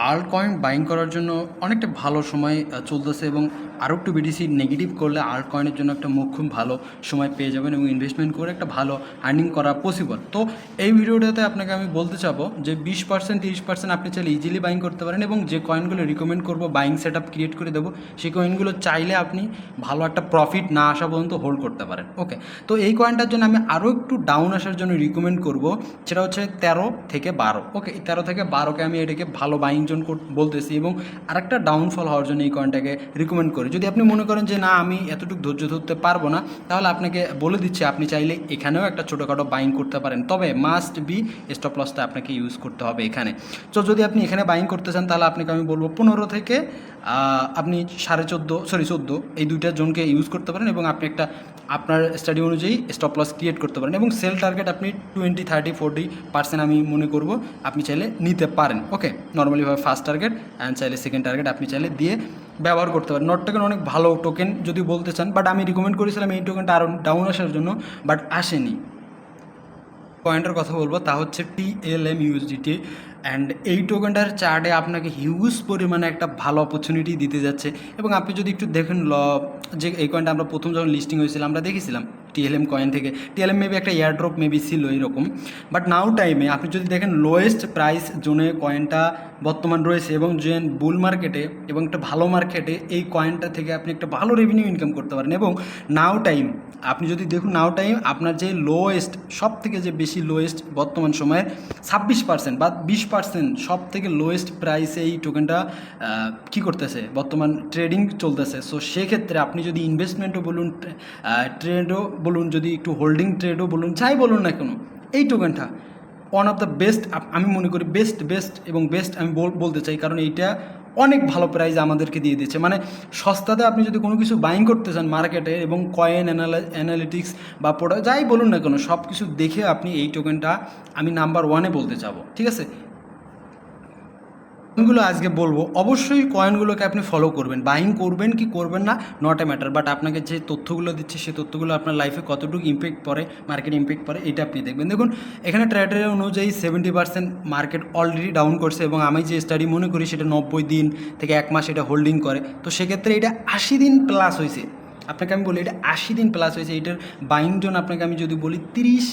Alt coin buying করার জন্য অনেকটা ভালো সময় চলতেছে এবং আরও একটু বিটিসি নেগেটিভ করলে আল্ট কয়েনের জন্য একটা খুব ভালো সময় পেয়ে যাবেন এবং ইনভেস্টমেন্ট করে একটা ভালো আর্নিং করা পসিবল। তো এই ভিডিওটাতে আপনাকে আমি বলতে চাবো যে 20% 30% আপনি চাইলে ইজিলি বাইং করতে পারেন এবং যে কয়েনগুলো রিকমেন্ড করবো বাইং সেট আপ ক্রিয়েট করে দেবো সেই কয়েনগুলো চাইলে আপনি ভালো একটা প্রফিট না আসা পর্যন্ত হোল্ড করতে পারেন। ওকে, তো এই কয়েনটার জন্য আমি আরও একটু ডাউন আসার জন্য রিকমেন্ড করব, সেটা হচ্ছে 13 থেকে 12। ওকে, এই 13 থেকে 12কে আমি এটাকে ভালো বাইং জোন বলতেছি এবং আরেকটা ডাউনফল হওয়ার জন্য এই কয়েনটাকে রিকমেন্ড করি। যদি আপনি মনে করেন যে না আমি এতটুকু ধৈর্য ধরতে পারবো না, তাহলে আপনাকে বলে দিচ্ছি আপনি চাইলে এখানেও একটা ছোটোখাটো বাইং করতে পারেন, তবে মাস্ট বি স্টপ লসটা আপনাকে ইউজ করতে হবে এখানে। তো যদি আপনি এখানে বাইং করতে চান তাহলে আপনাকে আমি বলবো 15 থেকে আপনি 14.5 এই দুইটা জোনকে ইউজ করতে পারেন এবং আপনি একটা আপনার স্টাডি অনুযায়ী স্টপ লস ক্রিয়েট করতে পারেন এবং সেল টার্গেট আপনি 20, 30, 40% আমি মনে করব আপনি চাইলে নিতে পারেন। ওকে, নর্মালিভাবে ফার্স্ট টার্গেট অ্যান্ড চাইলে সেকেন্ড টার্গেট আপনি চাইলে দিয়ে ব্যবহার করতে পারেন। নট টোকেন অনেক ভালো টোকেন যদি বলতে চান, বাট আমি রিকমেন্ড করেছিলাম এই টোকেনটা আরও ডাউন আসার জন্য, বাট আসেনি। পয়েন্টের কথা বলবো তা হচ্ছে TLM USDT অ্যান্ড এই টোকেনটার চার্টে আপনাকে হিউজ পরিমাণে একটা ভালো অপরচুনিটি দিতে যাচ্ছে এবং আপনি যদি একটু দেখেন যে এই কয়েনটা আমরা প্রথম যখন লিস্টিং হয়েছিল আমরা দেখেছিলাম TLM কয়েন থেকে। TLM মেবি একটা এয়ারড্রপ মেবি ছিল এরকম, বাট নাও টাইমে আপনি যদি দেখেন লোয়েস্ট প্রাইস জোনে কয়েনটা বর্তমান রয়েছে এবং যে বুল মার্কেটে এবং একটা ভালো মার্কেটে এই কয়েনটা থেকে আপনি একটা ভালো রেভিনিউ ইনকাম করতে পারেন। এবং নাও টাইম আপনি যদি দেখুন নাও টাইম আপনার যে লোয়েস্ট সব থেকে যে বেশি লোয়েস্ট বর্তমান সময়ের 26% বা 20% সব থেকে লোয়েস্ট প্রাইসে এই টোকেনটা কী করতেছে বর্তমান ট্রেডিং চলতেছে। সো সেক্ষেত্রে আপনি যদি ইনভেস্টমেন্টও বলুন ট্রেডও বলুন, যদি একটু হোল্ডিং ট্রেডও বলুন, যাই বলুন না কেন, এই টোকেনটা ওয়ান অফ দ্য বেস্ট আমি মনে করি বেস্ট এবং বেস্ট আমি বলতে চাই, কারণ এইটা অনেক ভালো প্রাইস আমাদেরকে দিয়ে দিচ্ছে। মানে সস্তাতে আপনি যদি কোনো কিছু বাইং করতে চান মার্কেটে এবং কয়েন অ্যানালিটিক্স বা প্রোডাক্ট যাই বলুন না কেন সব কিছু দেখে আপনি এই টোকেনটা আমি নাম্বার 1-এ বলতে চাবো। ঠিক আছে, কয়েনগুলো আজকে বলবো, অবশ্যই কয়েনগুলোকে আপনি ফলো করবেন, বাইং করবেন কি করবেন না নট এ ম্যাটার, বাট আপনাকে যে তথ্যগুলো দিচ্ছে সেই তথ্যগুলো আপনার লাইফে কতটুকু ইম্প্যাক্ট পড়ে, মার্কেট ইম্প্যাক্ট পড়ে, এটা আপনি দেখবেন। দেখুন এখানে ট্রেডারের অনুযায়ী 70% মার্কেট অলরেডি ডাউন করছে এবং আমি যে স্টাডি মনে করি সেটা 90 দিন থেকে 1 মাস এটা হোল্ডিং করে। তো সেক্ষেত্রে এটা 80 দিন প্লাস হয়েছে। আপনাকে আমি বলি এটা 80 দিন প্লাস হয়েছে। এটার বাইং জোন আপনাকে আমি যদি বলি 30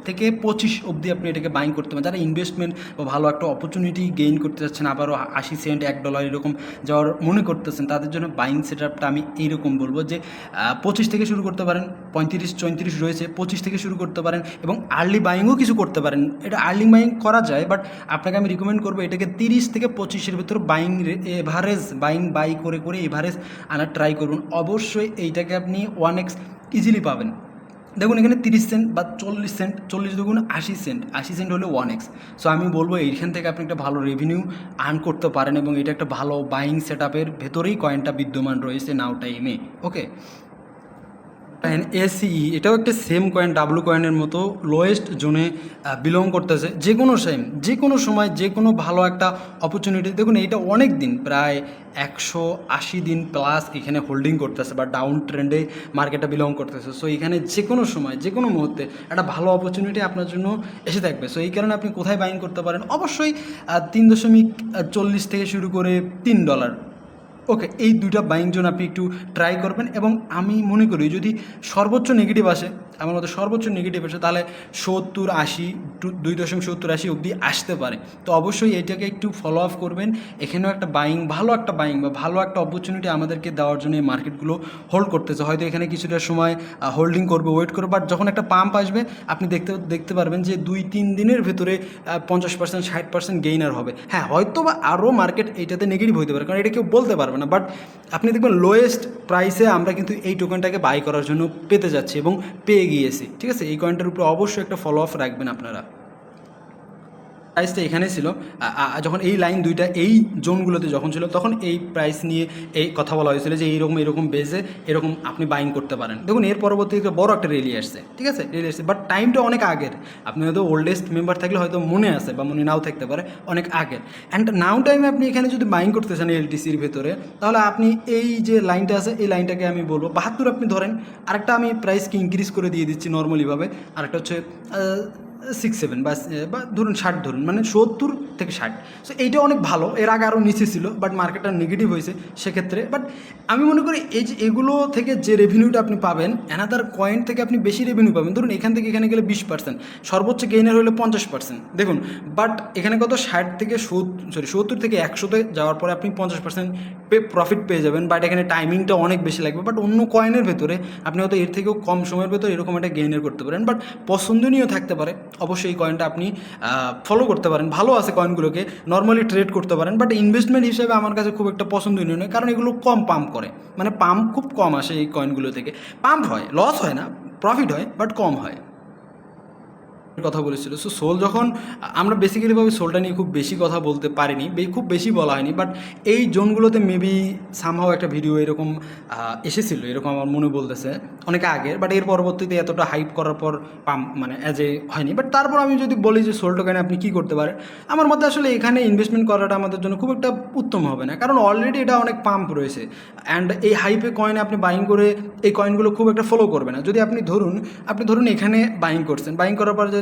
থেকে 25 অবধি আপনি এটাকে বাইং করতে পারেন। যারা ইনভেস্টমেন্ট বা ভালো একটা অপরচুনিটি গেইন করতে চাচ্ছেন, আবারও 80 সেন্ট $1 এরকম যাওয়ার মনে করতেছেন, তাদের জন্য বাইং সেট আপটা আমি এইরকম বলবো যে 25 থেকে শুরু করতে পারেন, 35 34 রয়েছে, 25 থেকে শুরু করতে পারেন এবং আর্লি বাইংও কিছু করতে পারেন। এটা আর্লি বাইং করা যায়, বাট আপনাকে আমি রিকমেন্ড করবো এটাকে 30 থেকে 25-এর ভিতর বাইং এভারেজ বাই করে এভারেজ আনার ট্রাই করুন। অবশ্যই এইটাকে আপনি 1x ইজিলি পাবেন। দেখুন এখানে 30 সেন্ট বা 40 সেন্ট, 40 দেখুন 80 সেন্ট, 80 সেন্ট হলে 1x। সো আমি বলবো এইখান থেকে আপনি একটা ভালো রেভিনিউ আর্ন করতে পারেন এবং এটা একটা ভালো বাইং সেট আপের ভেতরেই কয়েনটা বিদ্যমান রয়েছে নাও টাইমে। ওকে, ACE এটাও একটা সেম কয়েন, ডাব্লু কয়েনের মতো লোয়েস্ট জোনে বিলং করতেছে। যে কোনো সময় যে কোনো ভালো একটা অপরচুনিটি, দেখুন এইটা অনেক দিন প্রায় 180 দিন প্লাস এখানে হোল্ডিং করতেছে বা ডাউন ট্রেন্ডে মার্কেটটা বিলং করতেছে। সো এখানে যে কোনো সময় যে কোনো মুহূর্তে একটা ভালো অপরচুনিটি আপনার জন্য এসে থাকবে। সো এই কারণে আপনি কোথায় বাইং করতে পারেন, অবশ্যই 3.40 থেকে শুরু করে $3। ওকে, এই দুইটা বাইং জোন আপনি একটু ট্রাই করবেন এবং আমি মনে করি যদি সর্বোচ্চ নেগেটিভ আসে, আমার মতো সর্বোচ্চ নেগেটিভ আসে, তাহলে 70-80 2.70-80 অবধি আসতে পারে। তো অবশ্যই এটাকে একটু ফলো আপ করবেন। এখানেও একটা ভালো একটা বাইং বা ভালো একটা অপরচুনিটি আমাদেরকে দেওয়ার জন্য এই মার্কেটগুলো হোল্ড করতেছে। হয়তো এখানে কিছুটা সময় হোল্ডিং করবে, ওয়েট করবে, বাট যখন একটা পাম্প আসবে আপনি দেখতে পারবেন যে 2-3 দিনের ভেতরে 50% 60% গেইনার হবে। হ্যাঁ, হয়তো বা আরও মার্কেট এইটাতে নেগেটিভ হতে পারে, কারণ এটা কেউ বলতে পারবে না, বাট আপনি দেখবেন লোয়েস্ট প্রাইসে আমরা কিন্তু এই টোকেনটাকে বাই করার জন্য পেতে যাচ্ছি এবং পেয়ে গিয়েছি। ঠিক আছে, এই কয়েনটার উপরে অবশ্যই একটা ফলো আপ রাখবেন আপনারা। প্রাইসটা এখানে ছিল যখন এই লাইন দুইটা এই জোনগুলোতে যখন ছিল তখন এই প্রাইস নিয়ে এই কথা বলা হয়েছিল যে এরকম বেজে এরকম আপনি বাইং করতে পারেন। দেখুন এর পরবর্তীতে বড় একটা রেলি আসছে, ঠিক আছে, রেলি আসছে, বাট টাইমটা অনেক আগের। আপনি হয়তো ওল্ডেস্ট মেম্বার থাকলে হয়তো মনে আছে বা মনে নাও থাকতে পারে, অনেক আগের। অ্যান্ড নাও টাইমে আপনি এখানে যদি বাইং করতে চান LTCর ভেতরে, তাহলে আপনি এই যে লাইনটা আছে এই লাইনটাকে আমি বলবো 72 আপনি ধরেন। আরেকটা আমি প্রাইসকে ইনক্রিজ করে দিয়ে দিচ্ছি নর্মালিভাবে, আরেকটা হচ্ছে 6-7 বা ধরুন 60 ধরুন, মানে 70 থেকে 60। সো এইটা অনেক ভালো, এর আগে আরও নিচে ছিল বাট মার্কেটটা নেগেটিভ হয়েছে সেক্ষেত্রে। বাট আমি মনে করি এই যে এগুলো থেকে যে রেভিনিউটা আপনি পাবেন, অ্যানাদার কয়েন থেকে আপনি বেশি রেভিনিউ পাবেন। ধরুন এখান থেকে এখানে গেলে 20%, সর্বোচ্চ গেইনার হলে 50% দেখুন। বাট এখানে কত 70 থেকে 100-তে যাওয়ার পরে আপনি 50% প্রফিট পেয়ে যাবেন। বাট এখানে টাইমিংটা অনেক বেশি লাগবে। বাট অন্য কয়েনের ভেতরে আপনি হয়তো এর থেকেও কম সময়ের ভেতরে এরকম একটা গেইনার করতে পারেন। বাট পছন্দনীয় থাকতে পারে, অবশ্যই এই কয়েনটা আপনি ফলো করতে পারেন। ভালো আছে কয়েনগুলোকে, নর্মালি ট্রেড করতে পারেন। বাট ইনভেস্টমেন্ট হিসেবে আমার কাছে খুব একটা পছন্দনীয় নয়, কারণ এগুলো কম পাম্প করে, মানে পাম্প খুব কম আসে এই কয়েনগুলো থেকে। পাম্প হয়, লস হয় না, প্রফিট হয়, বাট কম হয়। কথা বলেছিল। সো সোল যখন আমরা বেসিক্যালিভাবে সোলটা নিয়ে খুব বেশি কথা বলতে পারিনি, খুব বেশি বলা হয়নি। বাট এই জোনগুলোতে মেবি সামহাও একটা ভিডিও এরকম এসেছিলো, এরকম আমার মনে বলতেছে অনেক আগের। বাট এর পরবর্তীতে এতটা হাইপ করার পর মানে অ্যাজ এ হয়নি। বাট তারপর আমি যদি বলি যে সোল টোকেনে আপনি কী করতে পারেন, আমার মতে আসলে এখানে ইনভেস্টমেন্ট করাটা আমাদের জন্য খুব একটা উত্তম হবে না, কারণ অলরেডি এটা অনেক পাম্প রয়েছে। অ্যান্ড এই হাইপে কয়েনে আপনি বাইং করে এই কয়েনগুলো খুব একটা ফলো করবে না। যদি আপনি ধরুন এখানে বাইং করছেন, বাইং করার পর যে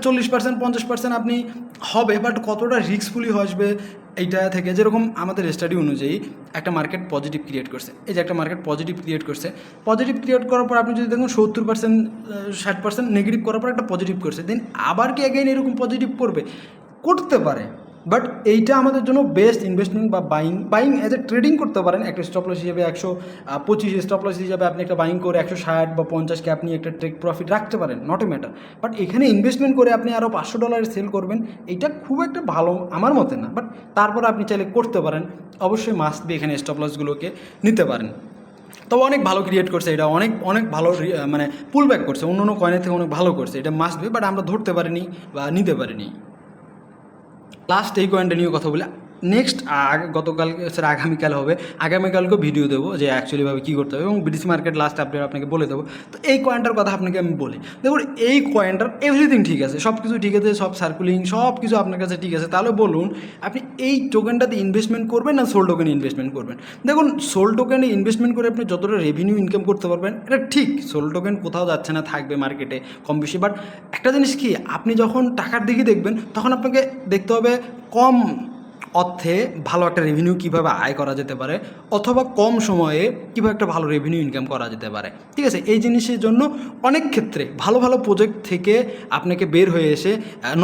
40% 50% আপনি হবে, বাট কতটা রিস্কফুলি আসবে এইটা থেকে। যেরকম আমাদের স্টাডি অনুযায়ী একটা মার্কেট পজিটিভ ক্রিয়েট করছে, এই যে একটা মার্কেট পজিটিভ ক্রিয়েট করছে, পজিটিভ ক্রিয়েট করার পর আপনি যদি দেখুন 70% 60% নেগেটিভ করার পর একটা পজিটিভ করছে, দেন আবার কি অ্যাগেইন এরকম পজিটিভ করতে পারে। বাট এইটা আমাদের জন্য বেস্ট ইনভেস্টমেন্ট বা বাইং অ্যাজ এ ট্রেডিং করতে পারেন। একটা স্টপ লস হিসেবে 125 স্টপ লস হিসাবে আপনি একটা বাইং করে 160 বা 50-কে আপনি একটা টেক প্রফিট রাখতে পারেন, নট এ ম্যাটার। বাট এখানে ইনভেস্টমেন্ট করে আপনি আরও $500 সেল করবেন, এইটা খুব একটা ভালো আমার মতে না। বাট তারপর আপনি চাইলে করতে পারেন, অবশ্যই মাস্ট বি এখানে স্টপ লসগুলোকে নিতে পারেন। তবে অনেক ভালো ক্রিয়েট করছে এটা, অনেক অনেক ভালো মানে পুল ব্যাক করছে, অন্য কয়েনের থেকে অনেক ভালো করছে, এটা মাস্ট বি। বাট আমরা ধরতে পারিনি বা নিতে পারিনি। লাস্ট এই কয়েনটা নিয়ে কথা বলি। নেক্সট গতকাল স্যার আগামীকাল হবে, আগামীকালকেও ভিডিও দেবো যে অ্যাকচুয়ালিভাবে কী করতে হবে, এবং বিডিসি মার্কেট লাস্ট আপডেট আপনাকে বলে দেবো। তো এই কয়েনটার কথা আপনাকে আমি বলি। দেখুন এই কয়েনটার এভরিথিং ঠিক আছে, সব কিছু ঠিক আছে, সব সার্কুলিং সব কিছু আপনার কাছে ঠিক আছে। তাহলে বলুন আপনি এই টোকেনটাতে ইনভেস্টমেন্ট করবেন না সোল টোকেনে ইনভেস্টমেন্ট করবেন? দেখুন সোল টোকেনে ইনভেস্টমেন্ট করে আপনি যতটা রেভিনিউ ইনকাম করতে পারবেন, এটা ঠিক, সোল টোকেন কোথাও যাচ্ছে না, থাকবে মার্কেটে কম বেশি। বাট একটা জিনিস কি, আপনি যখন টাকার দিকে দেখবেন তখন আপনাকে দেখতে হবে কম অর্থে ভালো একটা রেভিনিউ কীভাবে আয় করা যেতে পারে, অথবা কম সময়ে কীভাবে একটা ভালো রেভিনিউ ইনকাম করা যেতে পারে। ঠিক আছে, এই জিনিসের জন্য অনেক ক্ষেত্রে ভালো ভালো প্রজেক্ট থেকে আপনাকে বের হয়ে এসে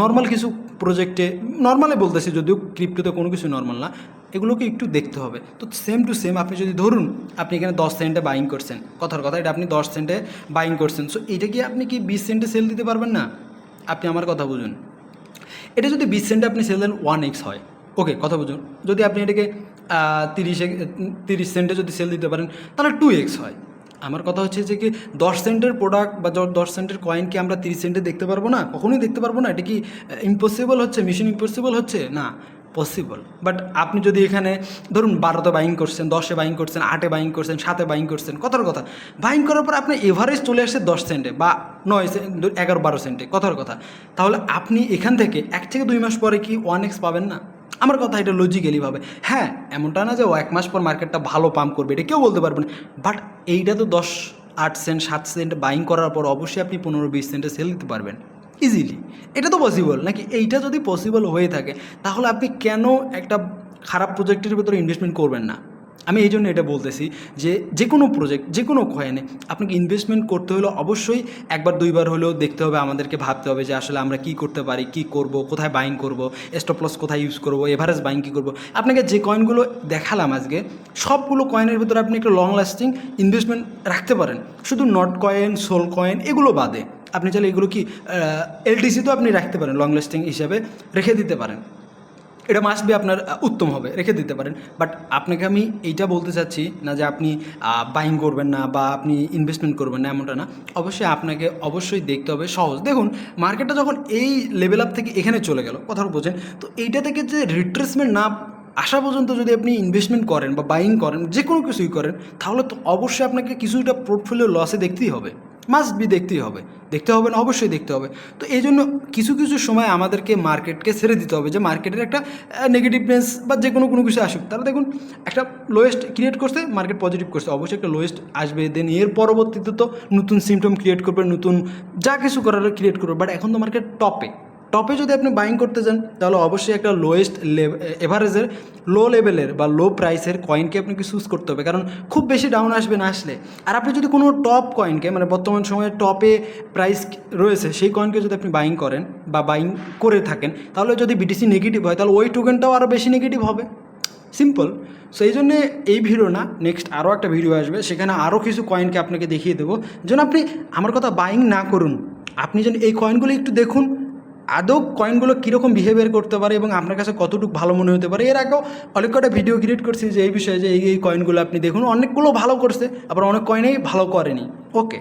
নর্মাল কিছু প্রজেক্টে, নর্মালে বলতেছি যদিও ক্রিপ্টোতে কোনো কিছু নর্মাল না, এগুলোকে একটু দেখতে হবে। তো সেম টু সেম আপনি যদি ধরুন আপনি এখানে 10 সেন্টে বাইং করছেন, কথার কথা এটা আপনি 10 সেন্টে বাইং করছেন, সো এটা কি আপনি কি 20 সেন্টে সেল দিতে পারবেন না? আপনি আমার কথা বুঝুন, এটা যদি 20 সেন্টে আপনি সেল দেন 1x হয়, ওকে কথা বুঝুন। যদি আপনি এটাকে 30 সেন্টে যদি সেল দিতে পারেন তাহলে 2x হয়। আমার কথা হচ্ছে যে কি 10 সেন্টের প্রোডাক্ট বা 10 সেন্টের কয়েন কি আমরা 30 সেন্টে দেখতে পারবো না? কখনোই দেখতে পারবো না। এটা কি ইম্পসিবল হচ্ছে, মিশন ইম্পসিবল হচ্ছে না, পসিবল। বাট আপনি যদি এখানে ধরুন 12তে বাইং করছেন, 10-এ বাইং করছেন, 8-এ বাইং করছেন, 7-এ বাইং করছেন, কথার কথা বাইং করার পর আপনি এভারেজ চলে আসছে 10 সেন্টে বা 9 11-12 সেন্টে, কথার কথা, তাহলে আপনি এখান থেকে 1 থেকে 2 মাস পরে কি 1x পাবেন না? আমার কথা এটা লজিক্যালিভাবে, হ্যাঁ এমনটা না যে 1 মাস পর মার্কেটটা ভালো পাম্প করবে, এটা কেউ বলতে পারবেন। বাট এইটা তো 8 সেন্ট 7 সেন্ট বাইং করার পর অবশ্যই আপনি 15-20 সেন্টে সেল দিতে পারবেন ইজিলি। এটা তো পসিবল নাকি? এইটা যদি পসিবল হয়ে থাকে তাহলে আপনি কেন একটা খারাপ প্রজেক্টের ভিতরে ইনভেস্টমেন্ট করবেন না? আমি এই জন্য এটা বলতেছি যে কোনো প্রজেক্ট, যে কোনো কয়েনে আপনাকে ইনভেস্টমেন্ট করতে হলে অবশ্যই একবার দুইবার হলেও দেখতে হবে, আমাদেরকে ভাবতে হবে যে আসলে আমরা কী করতে পারি, কী করব, কোথায় বাইং করব, স্টপ লস কোথায় ইউজ করব, এভারেজ বাইং কী করব। আপনাকে যে কয়েনগুলো দেখালাম আজকে সবগুলো কয়েনের ভিতরে আপনি একটা লং লাস্টিং ইনভেস্টমেন্ট রাখতে পারেন, শুধু নট কয়েন, সোল কয়েন এগুলো বাদে। আপনি চাইলে এগুলো কি এলটিসি তো আপনি রাখতে পারেন, লং লাস্টিং হিসাবে রেখে দিতে পারেন, এটা মাস্ট বি আপনার উত্তম হবে, রেখে দিতে পারেন। বাট আপনাকে আমি এইটা বলতে চাচ্ছি না যে আপনি বাইং করবেন না বা আপনি ইনভেস্টমেন্ট করবেন না, এমনটা না। অবশ্যই আপনাকে অবশ্যই দেখতে হবে সহজ। দেখুন মার্কেটটা যখন এই লেভেল আপ থেকে এখানে চলে গেল, কথা বোঝেন, তো এইটা থেকে যে রিট্রেসমেন্ট না আসা পর্যন্ত যদি আপনি ইনভেস্টমেন্ট করেন বা বাইং করেন, যে কোনো কিছুই করেন, তাহলে তো অবশ্যই আপনাকে কিছুটা পোর্টফোলিও লসে দেখতেই হবে। মাস্ট বি দেখতেই হবে, দেখতে হবে না, অবশ্যই দেখতে হবে। তো এই জন্য কিছু কিছু সময় আমাদেরকে মার্কেটকে ছেড়ে দিতে হবে, যে মার্কেটের একটা নেগেটিভনেস বা যে কোনো কিছু আসুক, তারা দেখুন একটা লোয়েস্ট ক্রিয়েট করছে, মার্কেট পজিটিভ করছে, অবশ্যই একটা লোয়েস্ট আসবে, দেন এর পরবর্তীতে তো নতুন সিমটম ক্রিয়েট করবে, নতুন যা কিছু করার ক্রিয়েট করবে। বাট এখন তো মার্কেট টপে যদি আপনি বাইং করতে যান, তাহলে অবশ্যই একটা লোয়েস্ট এভারেজের লো লেভেলের বা লো প্রাইসের কয়েনকে আপনাকে চুজ করতে হবে, কারণ খুব বেশি ডাউন আসবে না আসলে। আর আপনি যদি কোনো টপ কয়েনকে, মানে বর্তমান সময়ে টপে প্রাইস রয়েছে সেই কয়েনকে যদি আপনি বাইং করেন বা বাইং করে থাকেন, তাহলে যদি বিটিসি নেগেটিভ হয়, তাহলে ওই টোকেনটাও আরও বেশি নেগেটিভ হবে। সিম্পল। সো এই জন্যে এই ভিডিও না, নেক্সট আরও একটা ভিডিও আসবে, সেখানে আরও কিছু কয়েনকে আপনাকে দেখিয়ে দেবো, যেন আপনি আমার কথা বাইং না করুন, আপনি যেন এই কয়েনগুলো একটু দেখুন আদৌ কয়েনগুলো কীরকম বিহেভিয়ার করতে পারে এবং আপনার কাছে কতটুকু ভালো মনে হতে পারে। এর আগেও অনেক কটা ভিডিও ক্রিয়েট করছি যে এই বিষয়ে, যে এই কয়েনগুলো আপনি দেখুন, অনেকগুলো ভালো করছে, আবার অনেক কয়েনেই ভালো করেনি। ওকে।